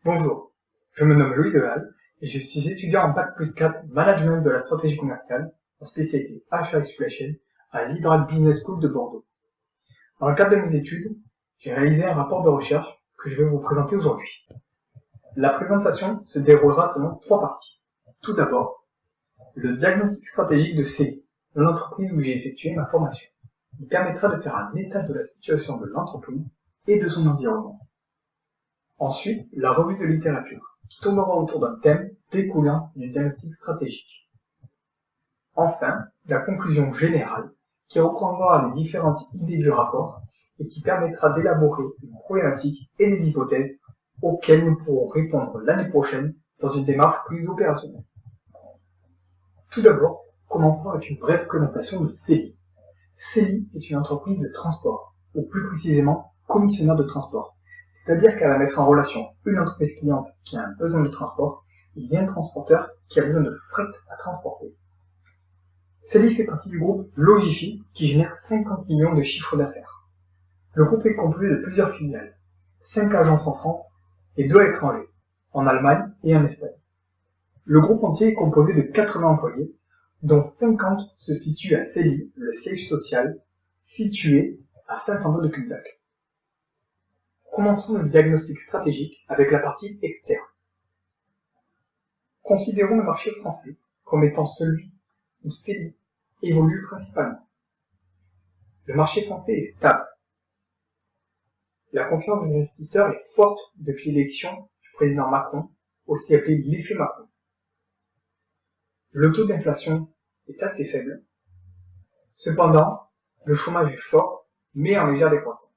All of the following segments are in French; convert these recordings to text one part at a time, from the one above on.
Bonjour, je me nomme Louis Deval et je suis étudiant en Bac+4 Management de la stratégie commerciale en spécialité achat et supply chain à l'Hydrac Business School de Bordeaux. Dans le cadre de mes études, j'ai réalisé un rapport de recherche que je vais vous présenter aujourd'hui. La présentation se déroulera selon 3 parties. Tout d'abord, le diagnostic stratégique de CELI, l'entreprise où j'ai effectué ma formation. Il permettra de faire un état de la situation de l'entreprise et de son environnement. Ensuite, la revue de littérature, qui tournera autour d'un thème découlant du diagnostic stratégique. Enfin, la conclusion générale, qui reprendra les différentes idées du rapport et qui permettra d'élaborer une problématique et des hypothèses auxquelles nous pourrons répondre l'année prochaine dans une démarche plus opérationnelle. Tout d'abord, commençons avec une brève présentation de CELI. CELI est une entreprise de transport, ou plus précisément commissionnaire de transport. C'est-à-dire qu'elle va mettre en relation une entreprise cliente qui a un besoin de transport et un transporteur qui a besoin de fret à transporter. CELI fait partie du groupe Logify qui génère 50 millions de chiffre d'affaires. Le groupe est composé de plusieurs filiales, 5 agences en France et 2 à l'étranger, en Allemagne et en Espagne. Le groupe entier est composé de 80 employés, dont 50 se situent à CELI, le siège social, situé à Saint-André-de-Cubzac. Commençons le diagnostic stratégique avec la partie externe. Considérons le marché français comme étant celui où CELI évolue principalement. Le marché français est stable. La confiance des investisseurs est forte depuis l'élection du président Macron, aussi appelé l'effet Macron. Le taux d'inflation est assez faible. Cependant, le chômage est fort, mais en légère décroissance.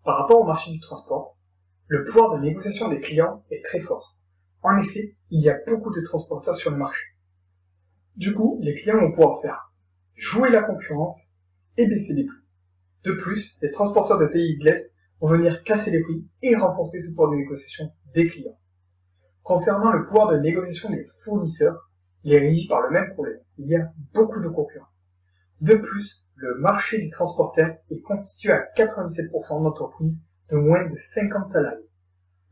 Par rapport au marché du transport, le pouvoir de négociation des clients est très fort. En effet, il y a beaucoup de transporteurs sur le marché. Du coup, les clients vont pouvoir faire jouer la concurrence et baisser les prix. De plus, les transporteurs de pays de l'Est vont venir casser les prix et renforcer ce pouvoir de négociation des clients. Concernant le pouvoir de négociation des fournisseurs, il est régi par le même problème. Il y a beaucoup de concurrents. De plus, le marché des transporteurs est constitué à 97% d'entreprises de moins de 50 salariés.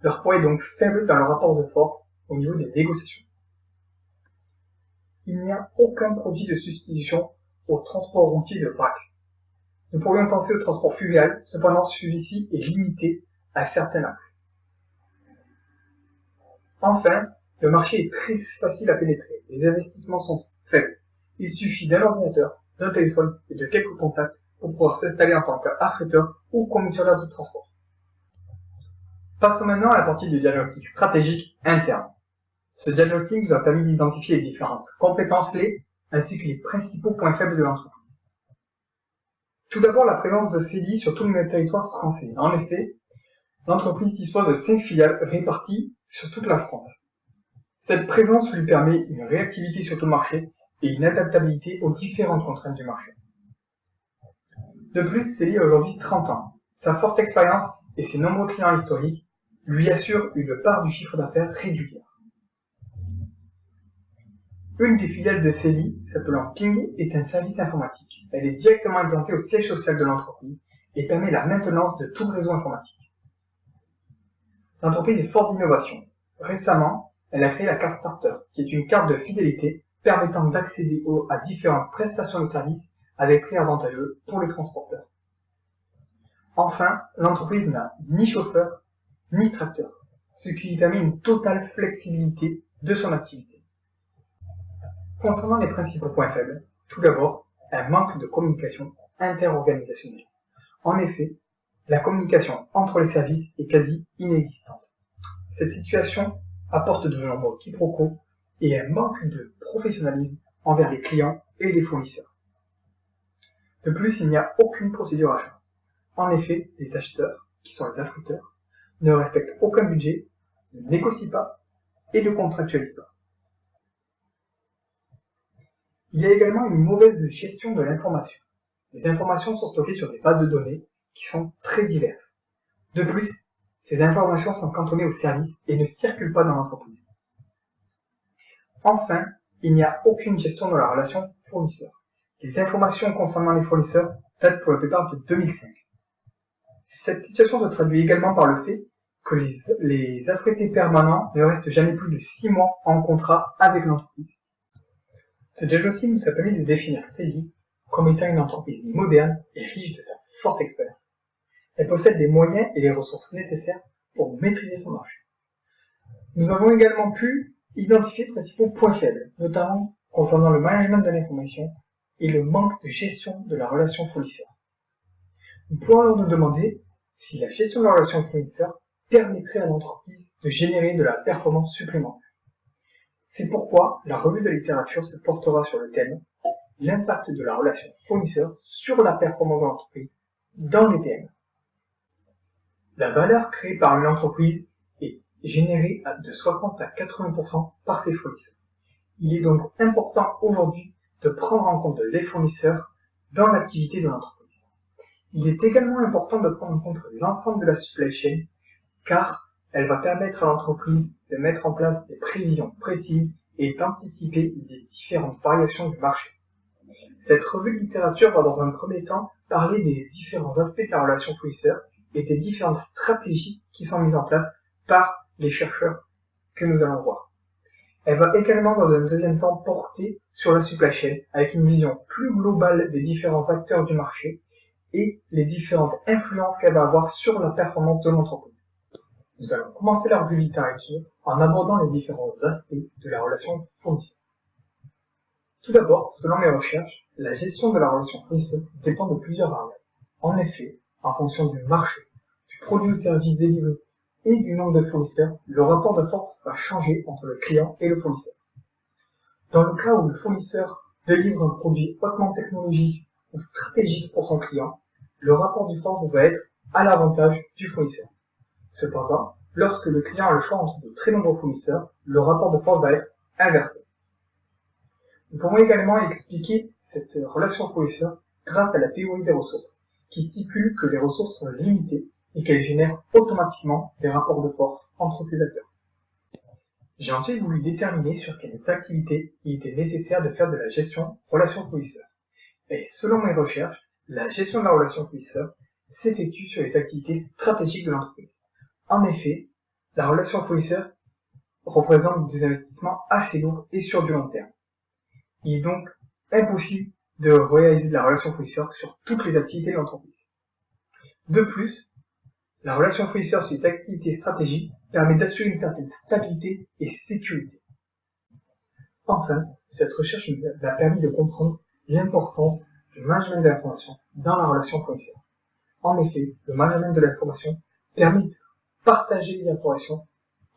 Leur poids est donc faible dans le rapport de force au niveau des négociations. Il n'y a aucun produit de substitution au transport routier de vrac. Nous pourrions penser au transport fluvial, cependant celui-ci est limité à certains axes. Enfin, le marché est très facile à pénétrer. Les investissements sont faibles. Il suffit d'un ordinateur, d'un téléphone et de quelques contacts pour pouvoir s'installer en tant qu'affréteur ou commissionnaire de transport. Passons maintenant à la partie du diagnostic stratégique interne. Ce diagnostic nous a permis d'identifier les différentes compétences clés ainsi que les principaux points faibles de l'entreprise. Tout d'abord, la présence de CELI sur tout le territoire français. En effet, l'entreprise dispose de 5 filiales réparties sur toute la France. Cette présence lui permet une réactivité sur tout le marché et une adaptabilité aux différentes contraintes du marché. De plus, CELI a aujourd'hui 30 ans. Sa forte expérience et ses nombreux clients historiques lui assurent une part du chiffre d'affaires régulière. Une des filiales de CELI, s'appelant Ping, est un service informatique. Elle est directement implantée au siège social de l'entreprise et permet la maintenance de tout le réseau informatique. L'entreprise est forte d'innovation. Récemment, elle a créé la carte Starter, qui est une carte de fidélité permettant d'accéder à différentes prestations de services avec prix avantageux pour les transporteurs. Enfin, l'entreprise n'a ni chauffeur ni tracteur, ce qui lui permet une totale flexibilité de son activité. Concernant les principaux points faibles, tout d'abord, un manque de communication interorganisationnelle. En effet, la communication entre les services est quasi inexistante. Cette situation apporte de nombreux quiproquos et un manque de professionnalisme envers les clients et les fournisseurs. De plus, il n'y a aucune procédure achat. En effet, les acheteurs, qui sont les affréteurs, ne respectent aucun budget, ne négocient pas et ne contractualisent pas. Il y a également une mauvaise gestion de l'information. Les informations sont stockées sur des bases de données qui sont très diverses. De plus, ces informations sont cantonnées aux services et ne circulent pas dans l'entreprise. Enfin, il n'y a aucune gestion de la relation fournisseur. Les informations concernant les fournisseurs datent pour la plupart de 2005. Cette situation se traduit également par le fait que les affrétés permanents ne restent jamais plus de 6 mois en contrat avec l'entreprise. Ce diagnostic nous a permis de définir CELI comme étant une entreprise moderne et riche de sa forte expérience. Elle possède les moyens et les ressources nécessaires pour maîtriser son marché. Nous avons également pu identifier les principaux points faibles, notamment concernant le management de l'information et le manque de gestion de la relation fournisseur. Nous pouvons alors nous demander si la gestion de la relation fournisseur permettrait à l'entreprise de générer de la performance supplémentaire. C'est pourquoi la revue de littérature se portera sur le thème « L'impact de la relation fournisseur sur la performance de l'entreprise dans les PME ». La valeur créée par une entreprise est générée de 60 à 80% par ses fournisseurs. Il est donc important aujourd'hui de prendre en compte les fournisseurs dans l'activité de l'entreprise. Il est également important de prendre en compte l'ensemble de la supply chain car elle va permettre à l'entreprise de mettre en place des prévisions précises et d'anticiper les différentes variations du marché. Cette revue de littérature va dans un premier temps parler des différents aspects de la relation fournisseur et des différentes stratégies qui sont mises en place par les chercheurs que nous allons voir. Elle va également dans un deuxième temps porter sur la supply chain avec une vision plus globale des différents acteurs du marché et les différentes influences qu'elle va avoir sur la performance de l'entreprise. Nous allons commencer la revue de littérature en abordant les différents aspects de la relation fournisseur. Tout d'abord, selon mes recherches, la gestion de la relation fournisseur dépend de plusieurs variables. En effet, en fonction du marché, du produit ou service délivré et du nombre de fournisseurs, le rapport de force va changer entre le client et le fournisseur. Dans le cas où le fournisseur délivre un produit hautement technologique ou stratégique pour son client, le rapport de force va être à l'avantage du fournisseur. Cependant, lorsque le client a le choix entre de très nombreux fournisseurs, le rapport de force va être inversé. Nous pouvons également expliquer cette relation fournisseur grâce à la théorie des ressources, qui stipule que les ressources sont limitées et qu'elles génèrent automatiquement des rapports de force entre ces acteurs. J'ai ensuite voulu déterminer sur quelles activités il était nécessaire de faire de la gestion relation fournisseur. Et selon mes recherches, la gestion de la relation fournisseur s'effectue sur les activités stratégiques de l'entreprise. En effet, la relation fournisseur représente des investissements assez lourds et sur du long terme. Il est donc impossible de réaliser de la relation fournisseur sur toutes les activités de l'entreprise. De plus, la relation fournisseur sur les activités stratégiques permet d'assurer une certaine stabilité et sécurité. Enfin, cette recherche nous a permis de comprendre l'importance du management de l'information dans la relation fournisseur. En effet, le management de l'information permet de partager les informations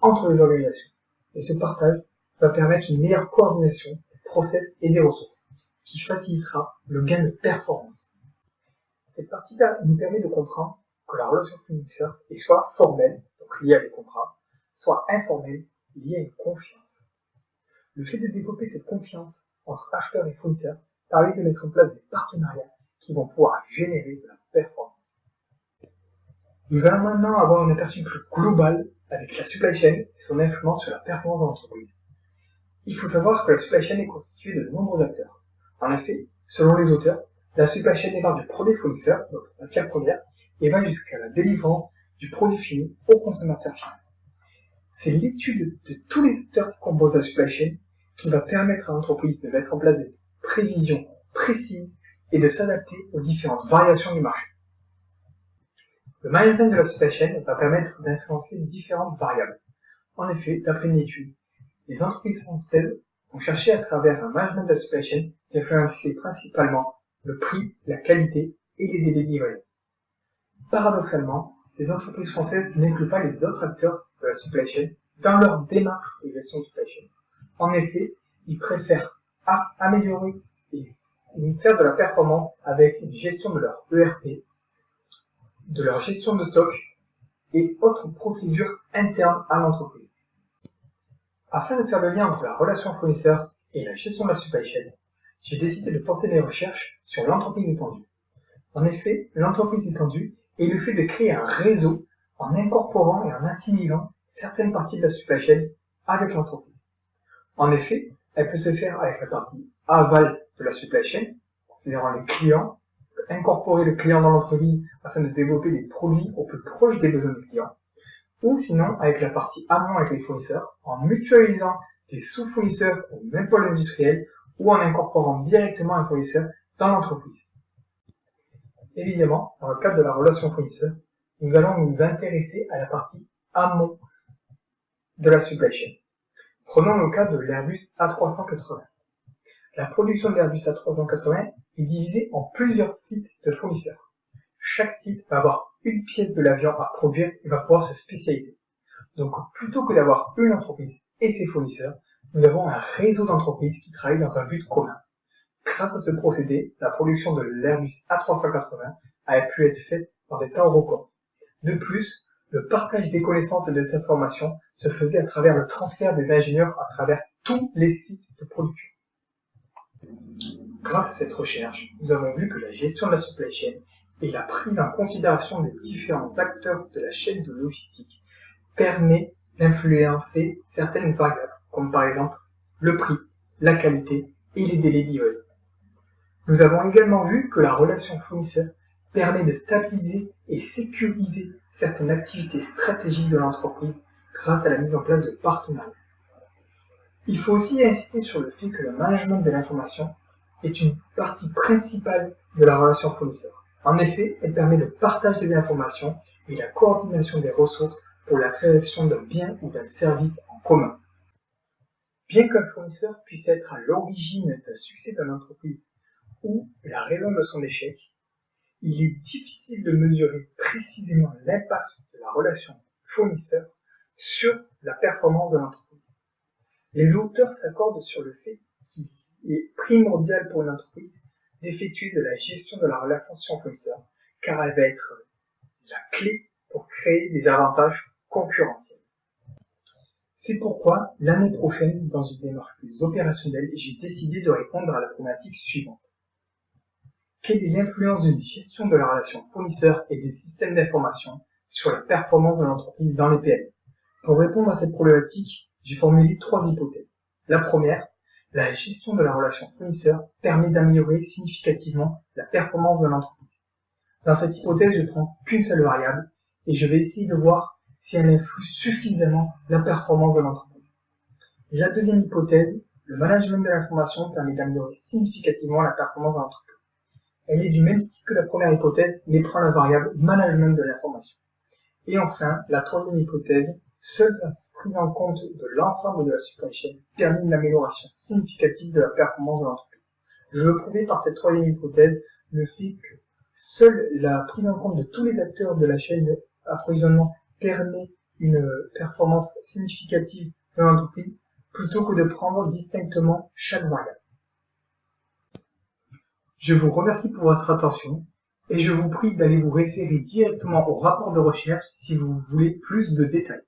entre les organisations. Et ce partage va permettre une meilleure coordination des process et des ressources, qui facilitera le gain de performance. Cette partie nous permet de comprendre que la relation fournisseur est soit formelle, donc liée à des contrats, soit informelle, liée à une confiance. Le fait de développer cette confiance entre acheteurs et fournisseurs permet de mettre en place des partenariats qui vont pouvoir générer de la performance. Nous allons maintenant avoir un aperçu plus global avec la supply chain et son influence sur la performance de l'entreprise. Il faut savoir que la supply chain est constituée de nombreux acteurs. En effet, selon les auteurs, la supply chain démarre du premier fournisseur, donc matière première, et va jusqu'à la délivrance du produit fini au consommateur final. C'est l'étude de tous les acteurs qui composent la supply chain qui va permettre à l'entreprise de mettre en place des prévisions précises et de s'adapter aux différentes variations du marché. Le management de la supply chain va permettre d'influencer différentes variables. En effet, d'après une étude, les entreprises françaises ont cherché à travers un management de la supply chain d'influencer principalement le prix, la qualité et les délais de livraison. Paradoxalement, les entreprises françaises n'incluent pas les autres acteurs de la supply chain dans leur démarche de gestion de supply chain. En effet, ils préfèrent améliorer et faire de la performance avec une gestion de leur ERP, de leur gestion de stock et autres procédures internes à l'entreprise. Afin de faire le lien entre la relation fournisseur et la gestion de la supply chain, j'ai décidé de porter mes recherches sur l'entreprise étendue. En effet, l'entreprise étendue est le fait de créer un réseau en incorporant et en assimilant certaines parties de la supply chain avec l'entreprise. En effet, elle peut se faire avec la partie aval de la supply chain, considérant les clients, incorporer le client dans l'entreprise afin de développer des produits au plus proche des besoins du client, ou sinon avec la partie amont avec les fournisseurs, en mutualisant des sous-fournisseurs au même pôle industriel ou en incorporant directement un fournisseur dans l'entreprise. Évidemment, dans le cadre de la relation fournisseur, nous allons nous intéresser à la partie amont de la supply chain. Prenons le cas de l'Airbus A380. La production de l'Airbus A380 est divisée en plusieurs sites de fournisseurs. Chaque site va avoir une pièce de l'avion à produire et va pouvoir se spécialiser. Donc, plutôt que d'avoir une entreprise et ses fournisseurs, nous avons un réseau d'entreprises qui travaillent dans un but commun. Grâce à ce procédé, la production de l'Airbus A380 a pu être faite dans des temps records. De plus, le partage des connaissances et des informations se faisait à travers le transfert des ingénieurs à travers tous les sites de production. Grâce à cette recherche, nous avons vu que la gestion de la supply chain et la prise en considération des différents acteurs de la chaîne de logistique permet d'influencer certaines variables, comme par exemple le prix, la qualité et les délais de livraison. Nous avons également vu que la relation fournisseur permet de stabiliser et sécuriser certaines activités stratégiques de l'entreprise grâce à la mise en place de partenariats. Il faut aussi insister sur le fait que le management de l'information est une partie principale de la relation fournisseur. En effet, elle permet le partage des informations et la coordination des ressources pour la création d'un bien ou d'un service en commun. Bien qu'un fournisseur puisse être à l'origine d'un succès d'une entreprise ou la raison de son échec, il est difficile de mesurer précisément l'impact de la relation fournisseur sur la performance de l'entreprise. Les auteurs s'accordent sur le fait qu'il est primordial pour une entreprise d'effectuer de la gestion de la relation fournisseur, car elle va être la clé pour créer des avantages concurrentiels. C'est pourquoi, l'année prochaine, dans une démarche plus opérationnelle, j'ai décidé de répondre à la problématique suivante. Quelle est l'influence d'une gestion de la relation fournisseur et des systèmes d'information sur la performance de l'entreprise dans les PME? Pour répondre à cette problématique, j'ai formulé 3 hypothèses. La première, la gestion de la relation fournisseur permet d'améliorer significativement la performance de l'entreprise. Dans cette hypothèse, je ne prends qu'une seule variable et je vais essayer de voir si elle influe suffisamment la performance de l'entreprise. La deuxième hypothèse, le management de l'information permet d'améliorer significativement la performance de l'entreprise. Elle est du même style que la première hypothèse, mais prend la variable management de l'information. Et enfin, la troisième hypothèse, seule la prise en compte de l'ensemble de la supply chain permet une amélioration significative de la performance de l'entreprise. Je veux prouver par cette troisième hypothèse le fait que seule la prise en compte de tous les acteurs de la chaîne d'approvisionnement permet une performance significative de l'entreprise, plutôt que de prendre distinctement chaque variable. Je vous remercie pour votre attention et je vous prie d'aller vous référer directement au rapport de recherche si vous voulez plus de détails.